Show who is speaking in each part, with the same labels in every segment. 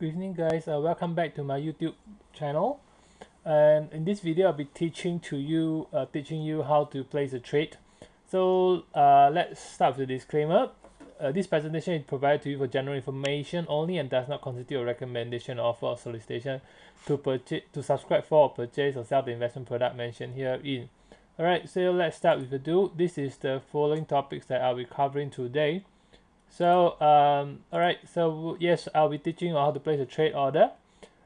Speaker 1: Good evening, guys. Welcome back to my YouTube channel. And in this video, I'll be teaching you how to place a trade. So let's start with the disclaimer. This presentation is provided to you for general information only and does not constitute a recommendation, offer, or solicitation to subscribe for or purchase or sell the investment product mentioned herein. Alright, so let's start with the do. This is the following topics that I'll be covering today. So alright, so yes, I'll be teaching you how to place a trade order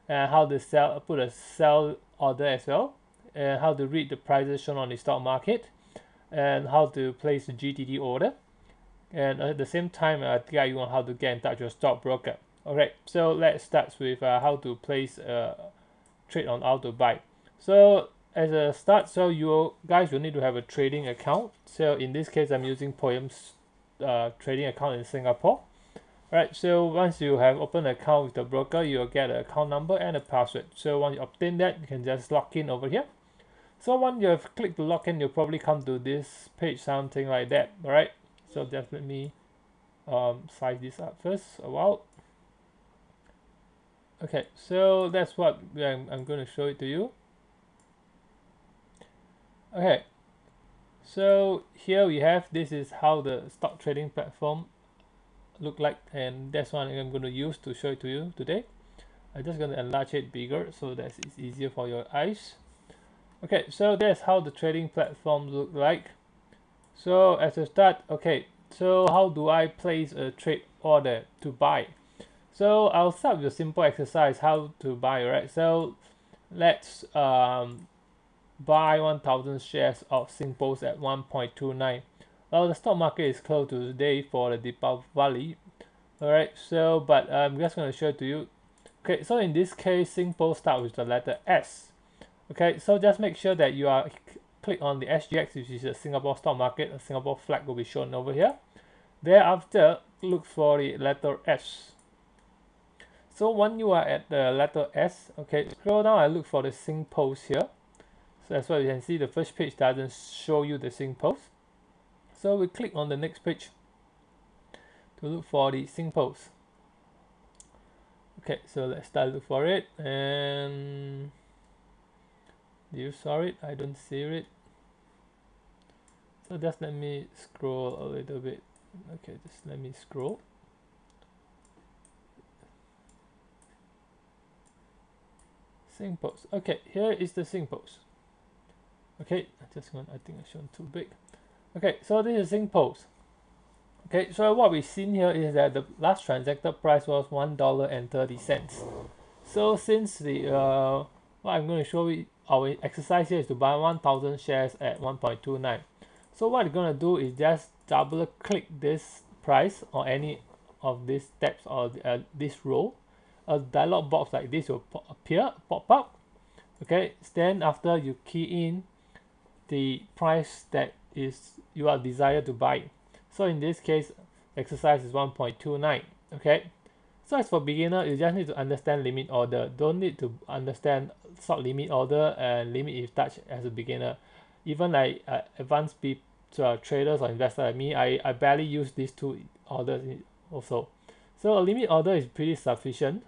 Speaker 1: and how to put a sell order as well, and how to read the prices shown on the stock market, and how to place a GTD order, and at the same time I'll guide you on how to get in touch with your stockbroker. Alright, so let's start with how to place a trade on how to buy. So as a start, so you guys will need to have a trading account. So in this case, I'm using Poem's trading account in Singapore. Right, so once you have opened an account with the broker, you'll get an account number and a password. So once you obtain that, you can just log in over here. So once you have clicked to log in, you'll probably come to this page, something like that. All right, so just let me size this up first a while. Okay, so that's what I'm going to show it to you. Okay, so here we have, this is how the stock trading platform look like, and that's what I'm going to use to show it to you today. I'm just going to enlarge it bigger so that it's easier for your eyes. Okay, so that's how the trading platform look like. So as a start, okay, so how do I place a trade order to buy? So I'll start with a simple exercise how to buy, right? So let's buy 1,000 shares of Singpost at 1.29. Well, the stock market is closed today for the Deepavali. Alright, so but I'm just going to show it to you. Okay, so in this case, Singpost start with the letter S. Okay, so just make sure that you are click on the SGX, which is the Singapore stock market. A Singapore flag will be shown over here. Thereafter, look for the letter S. So when you are at the letter S, okay, scroll down and look for the Singpost here. So that's why you can see the first page doesn't show you the Singpost. So we click on the next page to look for the Singpost. Okay, so let's start look for it. And do you saw it? I don't see it. So just let me scroll a little bit. Okay, just let me scroll. Singpost. Okay, here is the Singpost. Okay, I think I shown too big. Okay, so this is Singpost. Okay, so what we've seen here is that the last transacted price was $1.30. So since the what I'm going to show you, our exercise here is to buy 1,000 shares at 1.29. So what you're going to do is just double click this price or any of these steps or this row. A dialog box like this will pop up. Okay, then after you key in the price that is you are desired to buy. So in this case, exercise is 1.29. Okay, so as for beginner, you just need to understand limit order. Don't need to understand stock limit order and limit if touch as a beginner. Even like advanced people, traders or investors like me, I barely use these two orders also. So a limit order is pretty sufficient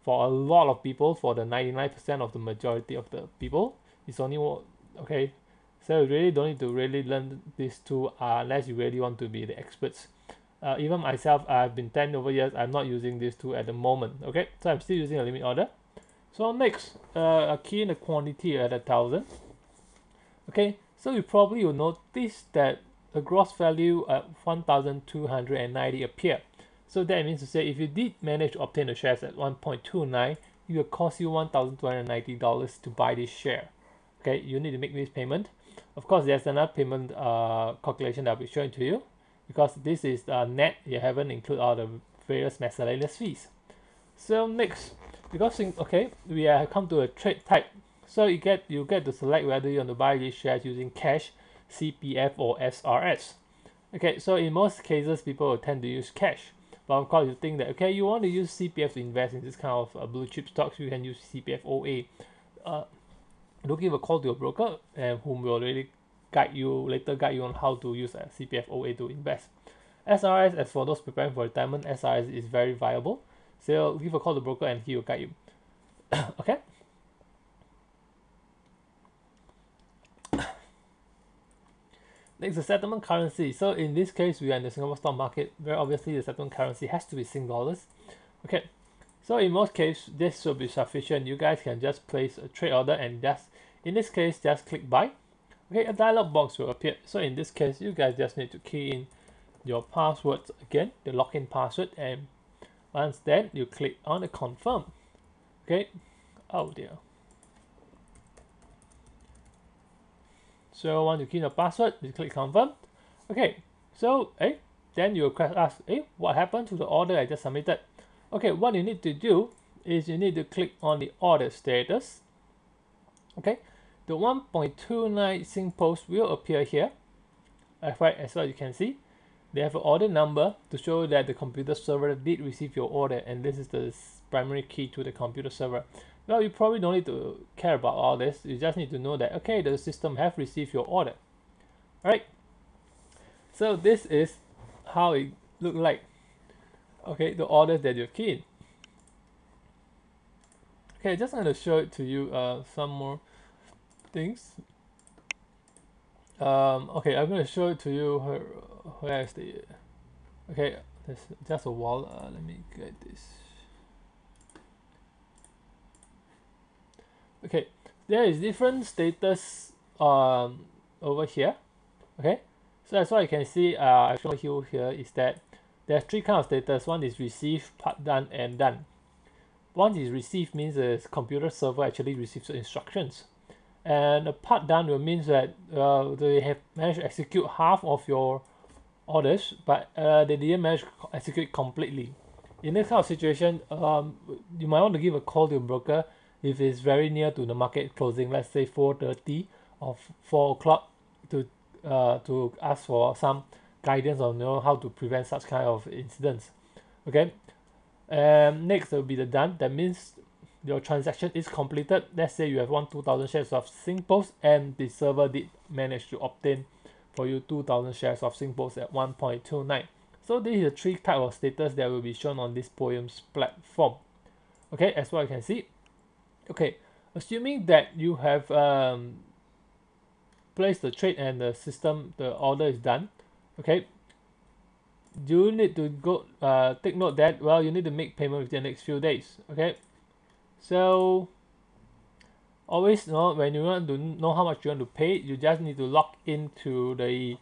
Speaker 1: for a lot of people. For the 99% of the majority of the people, it's only okay. So you really don't need to really learn these two unless you really want to be the experts. Even myself, I've been 10 over years, I'm not using these two at the moment. Okay, so I'm still using a limit order. So next, a key in the quantity at 1,000. Okay, so you probably will notice that the gross value at 1,290 appear. So that means to say if you did manage to obtain the shares at 1.29, it will cost you $1,290 to buy this share. Okay, you need to make this payment. Of course, there's another payment calculation that I'll be showing to you, because this is net. You haven't included all the various miscellaneous fees. So next, because okay, we have come to a trade type. So you get to select whether you want to buy these shares using cash, CPF, or SRS. Okay, so in most cases, people will tend to use cash. But of course, you think that okay, you want to use CPF to invest in this kind of blue chip stocks, you can use CPF OA. Do give a call to your broker, and whom will really guide you on how to use a CPF OA to invest. SRS, as for those preparing for retirement, SRS is very viable. So give a call to the broker and he will guide you. Okay. Next, the settlement currency. So in this case, we are in the Singapore stock market, where obviously the settlement currency has to be Sing dollars. Okay. So in most cases, this will be sufficient. You guys can just place a trade order and just, in this case, just click buy. Okay, a dialog box will appear. So in this case, you guys just need to key in your password again, the login password, and once then you click on the confirm. Okay. Oh dear. So once you key in the password, you click confirm. Okay. So then you ask, what happened to the order I just submitted? Okay, what you need to do is you need to click on the order status. Okay, the 1.29 Sing post will appear here. Right, as well you can see, they have an order number to show that the computer server did receive your order, and this is the primary key to the computer server. Well, you probably don't need to care about all this. You just need to know that, okay, the system have received your order. All right. So this is how it look like. Okay, the orders that you've keyed. Okay, just going to show it to you some more things. Okay, I'm going to show it to you. Where is the? Okay, there's just a wall. Let me get this. Okay, there is different status over here. Okay, so as what you can see, I show you here is that there's three kinds of status. One is received, part done, and done. Once is received means the computer server actually receives the instructions, and a part done will means that they have managed to execute half of your orders, but they didn't manage to execute completely. In this kind of situation, you might want to give a call to your broker if it's very near to the market closing, let's say 4:30 or 4 o'clock, to ask for some guidance on how to prevent such kind of incidents. Okay. Next will be the done. That means your transaction is completed. Let's say you have won 2,000 shares of SingPost and the server did manage to obtain for you 2,000 shares of SingPost at 1.29. So this is the three type of status that will be shown on this Poems platform. Okay, as what you can see. Okay, assuming that you have placed the trade and the system, the order is done. Okay, you need to go take note that, well, you need to make payment within the next few days. Okay, so always know when you want to know how much you want to pay, you just need to log into the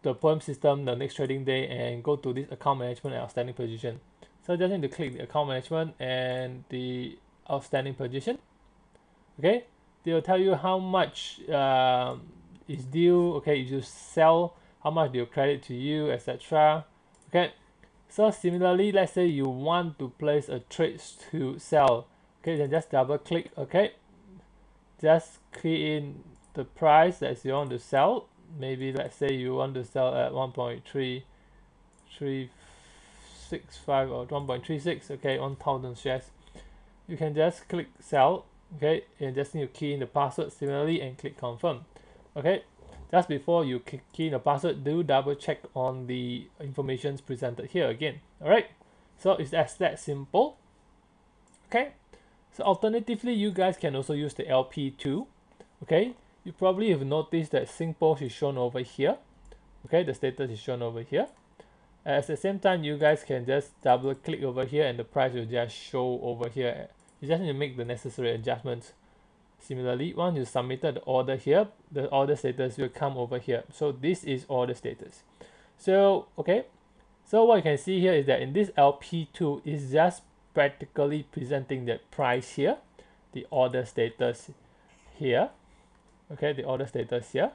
Speaker 1: the Poem system the next trading day and go to this account management and outstanding position. So just need to click the account management and the outstanding position. Okay, they will tell you how much is due. Okay, if you sell, how much they will credit to you, etc. Okay, so similarly, let's say you want to place a trade to sell. Okay, then just double click. Okay, just key in the price that you want to sell. Maybe let's say you want to sell at 1.365 or 1.36. Okay, 1,000 shares. You can just click sell. Okay, and just need to key in the password similarly and click confirm. Okay, just before you key in the password, do double check on the information presented here again. All right, so it's that simple. Okay, so alternatively, you guys can also use the LP2. Okay, you probably have noticed that SingPost is shown over here. Okay, the status is shown over here. At the same time, you guys can just double click over here and the price will just show over here. You just need to make the necessary adjustments. Similarly, once you submitted the order here, the order status will come over here. So this is order status. So okay, so what you can see here is that in this LP2 is just practically presenting the price here, the order status here. Okay, the order status here,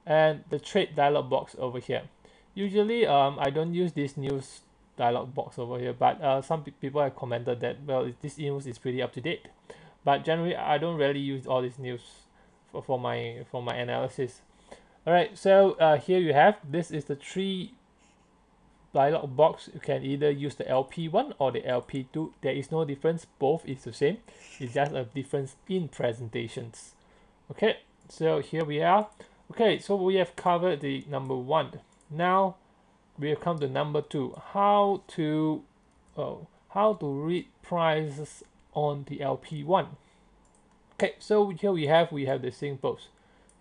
Speaker 1: and the trade dialog box over here. Usually I don't use this news dialog box over here, but some people have commented that, well, this news is pretty up to date, but generally I don't really use all this news for my analysis. All right, so here you have, this is the three dialog box. You can either use the LP1 or the LP2. There is no difference, both is the same, it's just a difference in presentations. Okay, so here we are. Okay, so we have covered the number one. Now we have come to number two, how to how to read prices on the LP1. Okay, so here we have the symbols.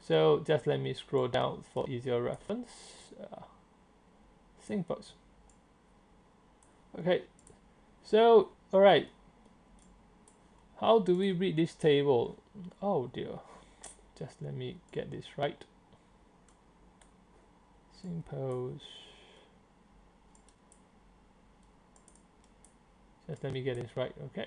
Speaker 1: So just let me scroll down for easier reference. Symbols. Okay, so all right, how do we read this table? Oh dear, just let me get this right. Symbols. Just let me get this right. Okay.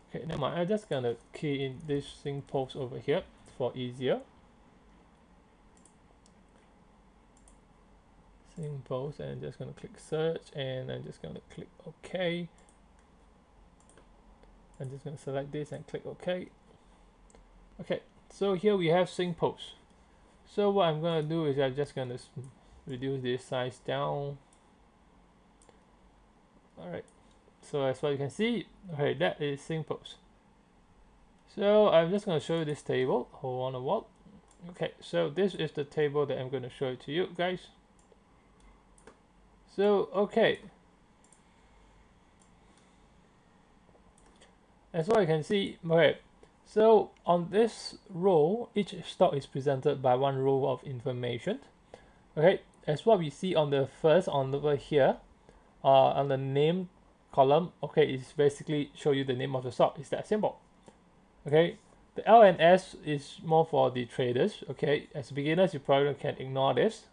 Speaker 1: Okay, never mind. I'm just gonna key in this symbols over here for easier. Symbols, and just gonna click search, and I'm just gonna click OK. I'm just gonna select this and click OK. Okay, so here we have symbols. So what I'm gonna do is I'm just gonna reduce this size down. All right. So as what you can see, okay, that is symbols. So I'm just gonna show you this table. Hold on a while. Okay, so this is the table that I'm gonna show it to you guys. So okay, as what you can see, okay, so on this row, each stock is presented by one row of information. Okay, as what we see on the first on over here, on the name column, okay, it's basically show you the name of the stock. It's that simple. Okay, the L and S is more for the traders. Okay, as beginners, you probably can ignore this.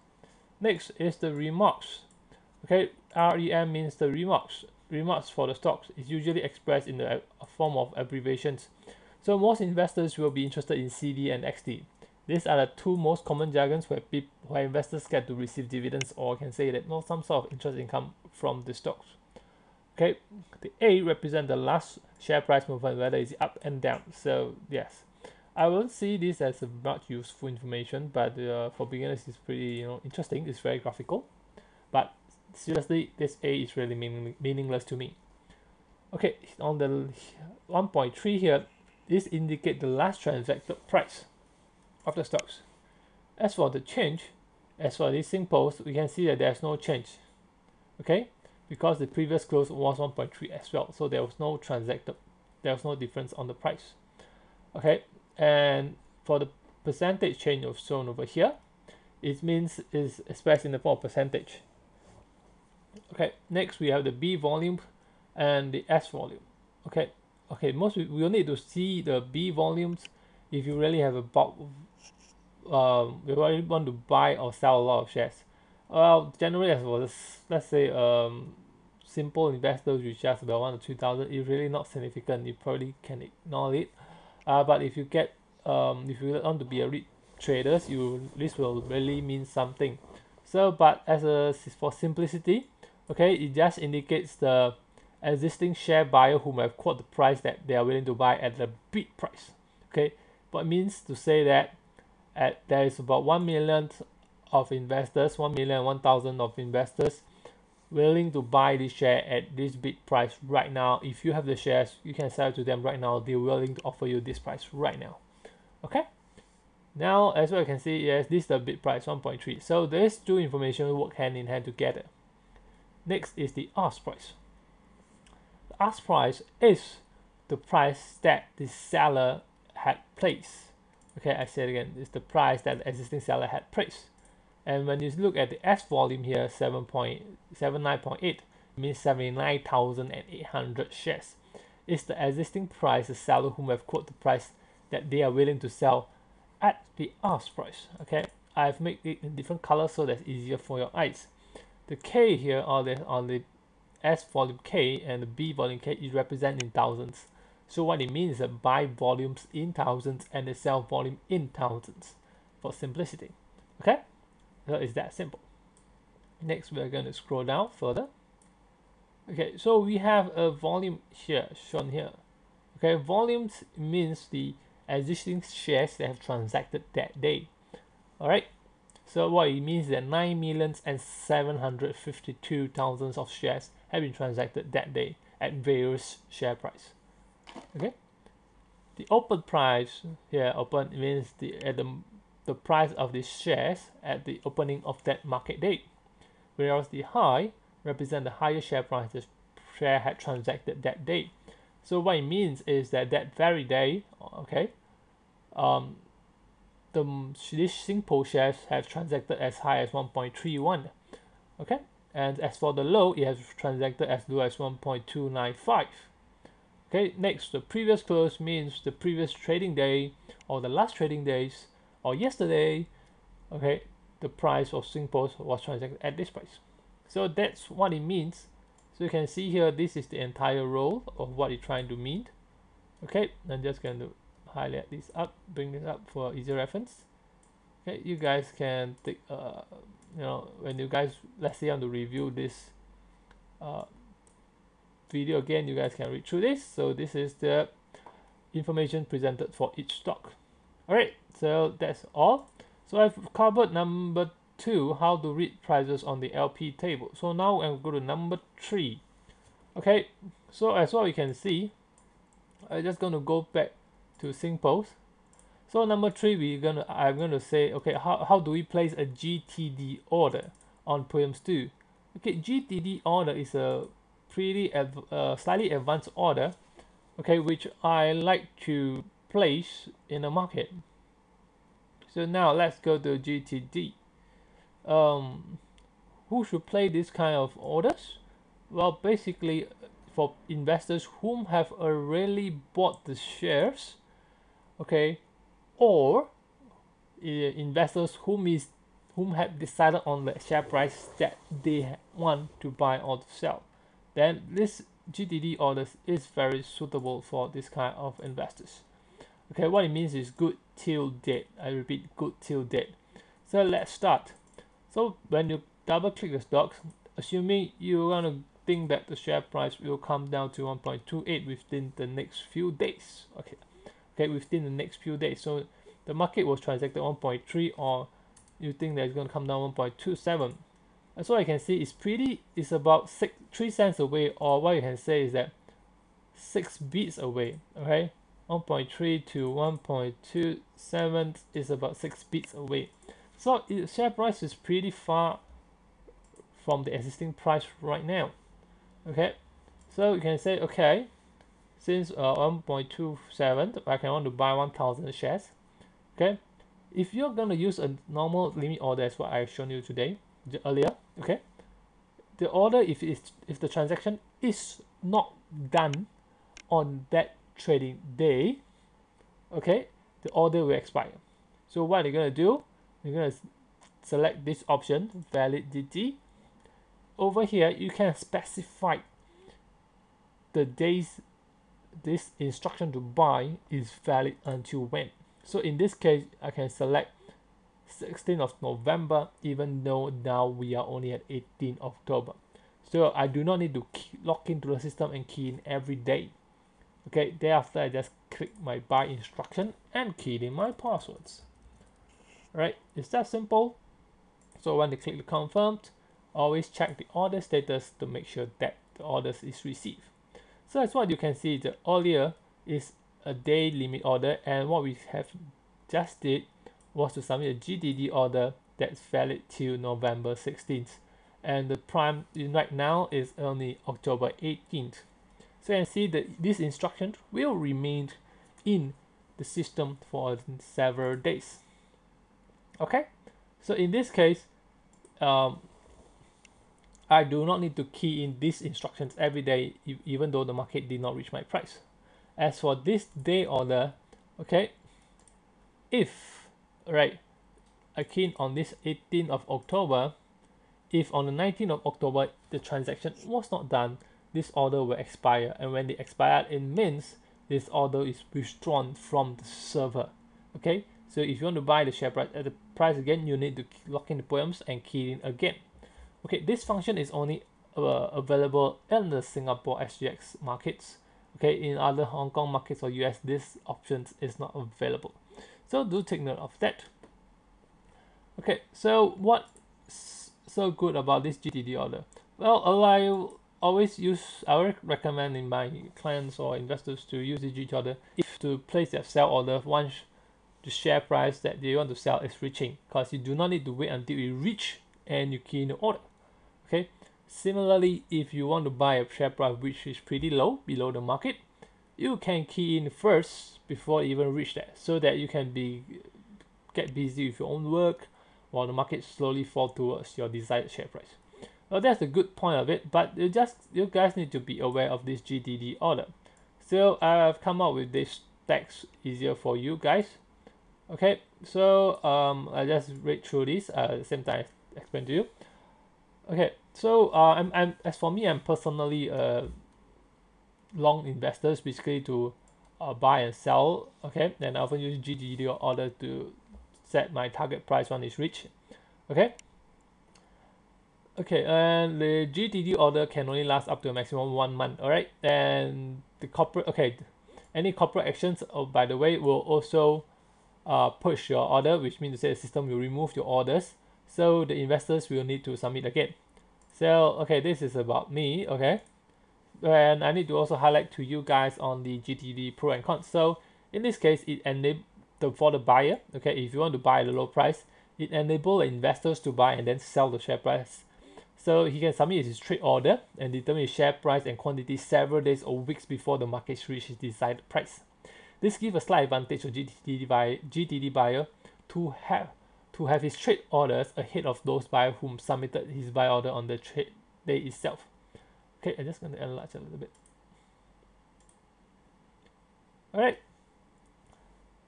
Speaker 1: Next is the remarks. Okay, REM means the remarks. Remarks for the stocks is usually expressed in the form of abbreviations. So most investors will be interested in CD and XD. These are the two most common jargons where investors get to receive dividends, or can say that some sort of interest income from the stocks. Okay, the A represent the last share price movement, whether it's up and down. So yes, I won't see this as a much useful information, but for beginners, it's pretty interesting. It's very graphical, but seriously, this A is really meaningless to me. Okay, on the 1.3 here, this indicates the last transacted price of the stocks. As for the change, as for these symbols, we can see that there's no change. Okay, because the previous close was 1.3 as well, so there was no transacted, there was no difference on the price. Okay, and for the percentage change of shown over here, it means is expressed in the form of percentage. Okay, next we have the B volume and the S volume. Okay, most we will need to see the B volumes if you really have a bulk, you really want to buy or sell a lot of shares. Well, generally as well, let's say simple investors with just about 1 to 2,000, it's really not significant. You probably can ignore it. But if you get if you want to be a traders, this will really mean something. So, but for simplicity, okay, it just indicates the existing share buyer whom have quoted the price that they are willing to buy at the bid price. Okay, what it means to say that there is about 1 million of investors, 1,001,000 of investors willing to buy this share at this bid price right now. If you have the shares, you can sell it to them right now. They're willing to offer you this price right now. Okay. Now, as well you can see, yes, this is the bid price 1.3. So these two information work hand in hand together. Next is the ask price. The ask price is the price that the seller had placed. Okay, I say it again, it's the price that the existing seller had placed. And when you look at the S volume here, 79.8 means 79,800 shares. It's the existing price the seller whom have quoted the price that they are willing to sell at the ask price. Okay, I've made it in different colors so that's easier for your eyes. The K here on the S volume K and the B volume K is represented in thousands. So what it means is that buy volumes in thousands and the sell volume in thousands for simplicity. Okay, so it's that simple. Next, we're going to scroll down further. Okay, so we have a volume here shown here. Okay, volumes means the existing shares that have transacted that day. All right. So what it means is that 9,752,000 of shares have been transacted that day at various share price. Okay. The open price here, open means at the the price of the shares at the opening of that market date, whereas the high represent the higher share price the share had transacted that day. So what it means is that that very day, okay, these simple shares have transacted as high as 1.31, okay, and as for the low, it has transacted as low as 1.295. Okay, next, the previous close means the previous trading day or the last trading days or yesterday, okay, the price of simple was transacted at this price. So that's what it means. So you can see here, this is the entire row of what it's trying to mean. Okay, I'm just going to highlight this up, bring this up for easier reference. Okay, you guys can take, when you guys, let's say, want to review this video again, you guys can read through this. So this is the information presented for each stock. All right, so that's all. So I've covered number 2, how to read prices on the LP table. So now I'll go to number 3. Okay, so as well you can see, I'm just going to go back to simples. So number 3, I'm gonna say, okay, how do we place a GTD order on poems 2? Okay, GTD order is a pretty slightly advanced order, okay, which I like to place in the market. So now let's go to GTD. Who should play this kind of orders? Well, basically for investors whom have already bought the shares, okay, or investors whom have decided on the share price that they want to buy or to sell, then this GTD orders is very suitable for this kind of investors. Okay, what it means is good till date. I repeat, good till date. So let's start. So when you double click the stocks, assuming you're gonna think that the share price will come down to 1.28 within the next few days. Okay, within the next few days. So the market was transacted 1.3, or you think that it's going to come down 1.27. And so I can see it's about 3 cents away, or what you can say is that 6 beats away. Okay, 1.3 to 1.27 is about 6 beats away. So the share price is pretty far from the existing price right now. Okay, so you can say, okay, since 1.27, I can want to buy 1,000 shares. Okay, if you're gonna use a normal limit order as what I've shown you today earlier, okay, the order, if the transaction is not done on that trading day, okay, the order will expire. So what you're gonna do, you're gonna select this option, validity. Over here you can specify the days this instruction to buy is valid until when. So in this case, I can select 16th of November, even though now we are only at 18th October. So I do not need to log into the system and key in every day. Okay, thereafter I just click my buy instruction and key in my passwords. Alright, it's that simple. So when you click the confirmed, always check the order status to make sure that the order is received. So as what you can see, the earlier is a day limit order, and what we have just did was to submit a GTD order that's valid till November 16th, and the prime right now is only October 18th. So you can see that this instruction will remain in the system for several days. Okay, so in this case, I do not need to key in these instructions every day, even though the market did not reach my price. As for this day order, okay, if, right, I key in on this 18th of October, if on the 19th of October the transaction was not done, this order will expire, and when they expire, it means this order is withdrawn from the server. Okay, so if you want to buy the share price at the price again, you need to log in the poems and key in again. Okay, this function is only available in the Singapore SGX markets. Okay, in other Hong Kong markets or US, this option is not available. So do take note of that. Okay, so what's so good about this GTD order? Well, I would recommend in my clients or investors to use the GTD order if to place their sell order once the share price that you want to sell is reaching, because you do not need to wait until you reach and you key in the order. Okay. Similarly, if you want to buy a share price which is pretty low, below the market, you can key in first before you even reach that, so that you can get busy with your own work while the market slowly fall towards your desired share price. Well, that's the good point of it, but you guys need to be aware of this GTD order. So I've come up with this text easier for you guys. Okay, so I just read through this at the same time I explain to you. Okay, so as for me, I'm personally long investors, basically to buy and sell. Okay, and I often use GTD order to set my target price when it's reached. Okay. Okay, and the GTD order can only last up to a maximum 1 month. All right, and the corporate, okay, any corporate actions, oh, by the way, will also push your order, which means to say the system will remove your orders, so the investors will need to submit again. So okay, this is about me. Okay, and I need to also highlight to you guys on the GTD pro and cons. So in this case, it enables for the buyer. Okay, if you want to buy at a low price, it enables investors to buy and then sell the share price. So he can submit his trade order and determine his share price and quantity several days or weeks before the market reaches his desired price. This gives a slight advantage to GTD buyer to have his trade orders ahead of those buyers whom submitted his buy order on the trade day itself. Okay, I'm just going to enlarge a little bit. All right.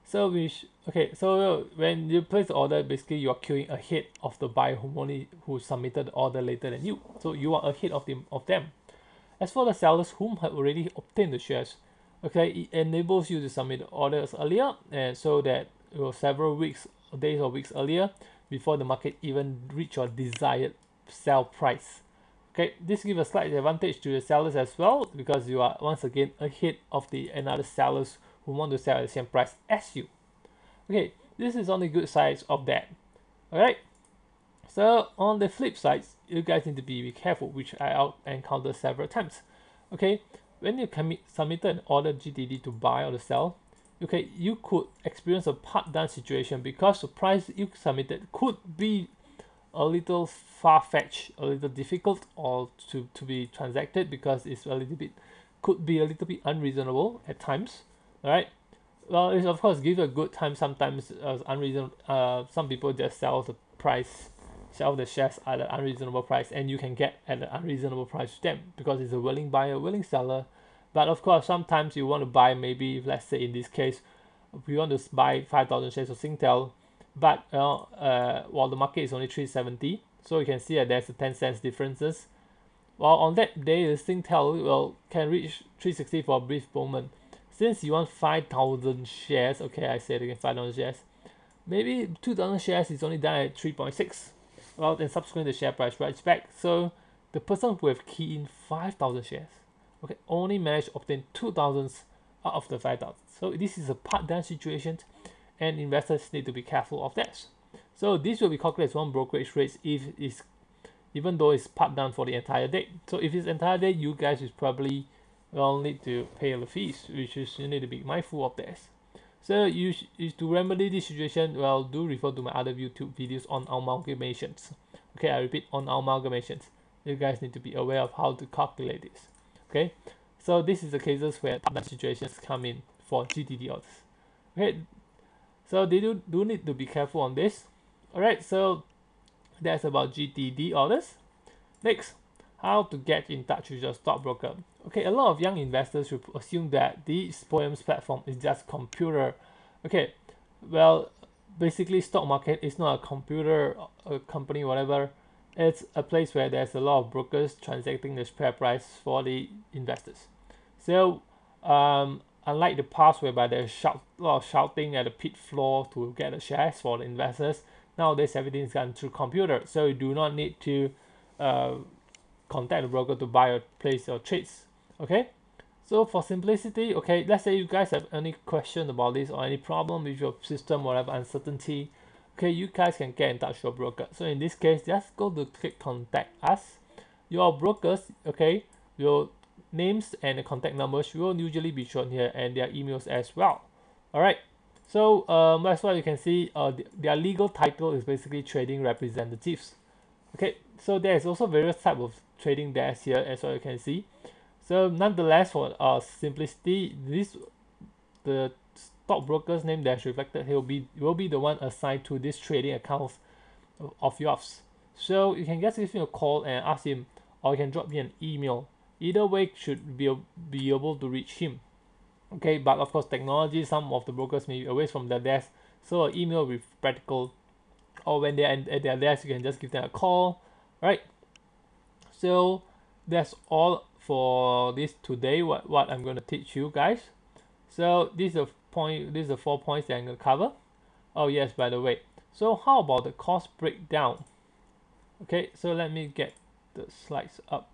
Speaker 1: So so when you place the order, basically you are queuing ahead of the buyer who submitted the order later than you. So you are ahead of them. As for the sellers whom have already obtained the shares, okay, it enables you to submit the orders earlier, and so that several days or weeks earlier before the market even reach your desired sell price. Okay, this gives a slight advantage to the sellers as well, because you are once again ahead of the another sellers who want to sell at the same price as you. Okay, this is on the good sides of that. Alright, so on the flip side, you guys need to be careful, which I encountered several times. Okay, when you submitted an order GTD to buy or to sell, okay, you could experience a part done situation because the price you submitted could be a little far-fetched, a little difficult, or to be transacted, because it's could be a little bit unreasonable at times. All right. Well, it of course gives a good time. Sometimes unreasonable. Some people just sell the shares at an unreasonable price, and you can get at an unreasonable price to them because it's a willing buyer, willing seller. But of course, sometimes you want to buy, maybe let's say in this case, we want to buy 5,000 shares of Singtel, but while the market is only 370, so you can see that there's a 10 cents differences. While on that day, the Singtel can reach 360 for a brief moment. Since you want 5,000 shares, okay, I said again 5,000 shares, maybe 2,000 shares is only done at 3.6. Well, then subsequently the share price rises back. So the person who have keyed in 5,000 shares, okay, only managed to obtain 2,000 out of the 5,000. So this is a part-down situation, and investors need to be careful of that. So this will be calculated as one brokerage rate even though it's part down for the entire day. So if it's entire day, you guys is probably need to pay the fees, which is you need to be mindful of this. So to remedy this situation, do refer to my other YouTube videos on amalgamations. Okay, I repeat, on amalgamations. You guys need to be aware of how to calculate this. Okay, so this is the cases where part-down situations come in for GTD orders. Okay, so they do need to be careful on this. Alright, so that's about GTD orders. Next, how to get in touch with your stockbroker. Okay, a lot of young investors will assume that this Poems platform is just computer. Okay, well, basically stock market is not a computer, a company, whatever. It's a place where there's a lot of brokers transacting the share price for the investors. So unlike the past whereby there's a lot of shouting at the pit floor to get the shares for the investors, nowadays everything is done through computer, so you do not need to contact the broker to buy or place your trades. Okay, so for simplicity, okay, let's say you guys have any question about this or any problem with your system, whatever uncertainty, okay, you guys can get in touch with your broker. So in this case, just go to click contact us. Your brokers, okay, your names and the contact numbers will usually be shown here, and their emails as well. All right, So that's why you can see their legal title is basically trading representatives. Okay, so there is also various type of trading desks here as well you can see. So nonetheless, for simplicity, the stockbroker's name that's reflected here will be the one assigned to this trading accounts of yours. So you can just give him a call and ask him, or you can drop me an email. Either way should be able to reach him. Okay, but of course technology, some of the brokers may be away from their desk, so an email will be practical. Or when they're at their desk, you can just give them a call, right? So that's all for this today. What I'm going to teach you guys. So this is the 4 points that I'm going to cover. Oh yes, by the way. So how about the cost breakdown? Okay, so let me get the slides up.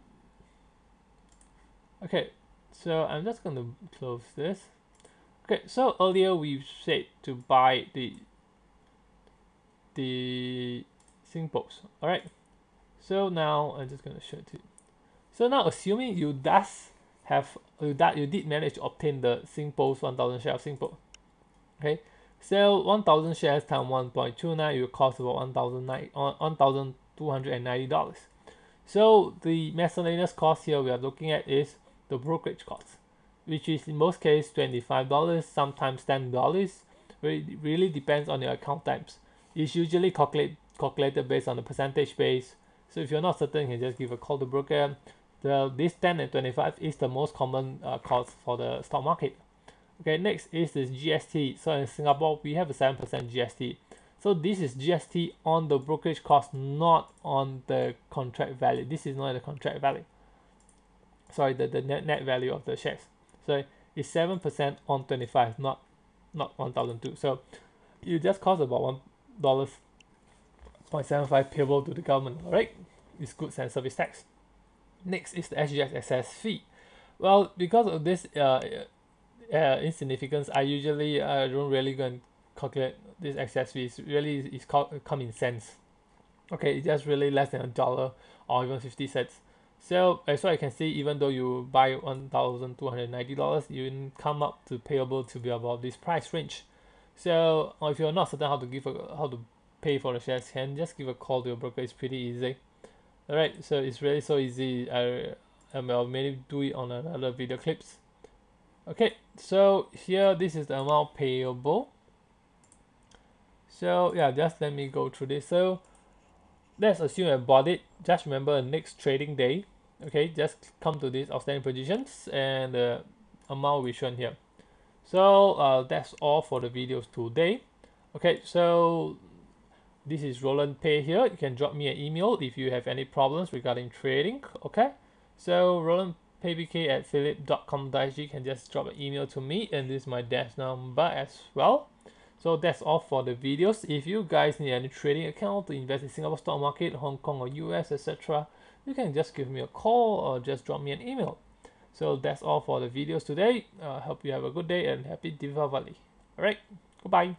Speaker 1: Okay, so I'm just going to close this. Okay, so earlier we said to buy the SingPost. All right. So now I'm just going to show it to you. So now assuming you did manage to obtain the SingPost 1000 share of SingPost. Okay. So 1000 shares times 1.29, it will cost about $1,290. So the miscellaneous cost here we are looking at is the brokerage cost, which is in most cases $25, sometimes $10. It really depends on your account types. It's usually calculated based on the percentage base. So if you're not certain, you can just give a call to broker. This 10 and 25 is the most common cost for the stock market. Okay, next is this GST. So in Singapore, we have a 7% GST. So this is GST on the brokerage cost, not on the contract value. This is not the contract value. Sorry, the net value of the shares. So it's 7% on 25, not 1,002. So it just costs about $1.75 payable to the government. All right, it's goods and service tax. Next is the SGX excess fee. Well, because of this insignificance, I usually don't really go and calculate this excess fee. It's come in cents. Okay, it's just really less than $1 or even 50 cents. So as well, you can see, even though you buy $1,290, you come up to payable to be about this price range. So if you're not certain how to pay for the shares, can just give a call to your broker. It's pretty easy. All right, so it's really so easy. I'll maybe do it on another video clips. Okay, so here this is the amount payable. So yeah, just let me go through this. So let's assume I bought it. Just remember the next trading day. Okay, just come to these outstanding positions and the amount we shown here. So that's all for the videos today. Okay, so this is Roland Pay here. You can drop me an email if you have any problems regarding trading. Okay, so rolandpaybk@philip.com.sg. You can just drop an email to me, and this is my desk number as well. So that's all for the videos. If you guys need any trading account to invest in Singapore stock market, Hong Kong or US, etc., you can just give me a call or just drop me an email. So that's all for the videos today. Hope you have a good day and happy Diwali. Alright, goodbye.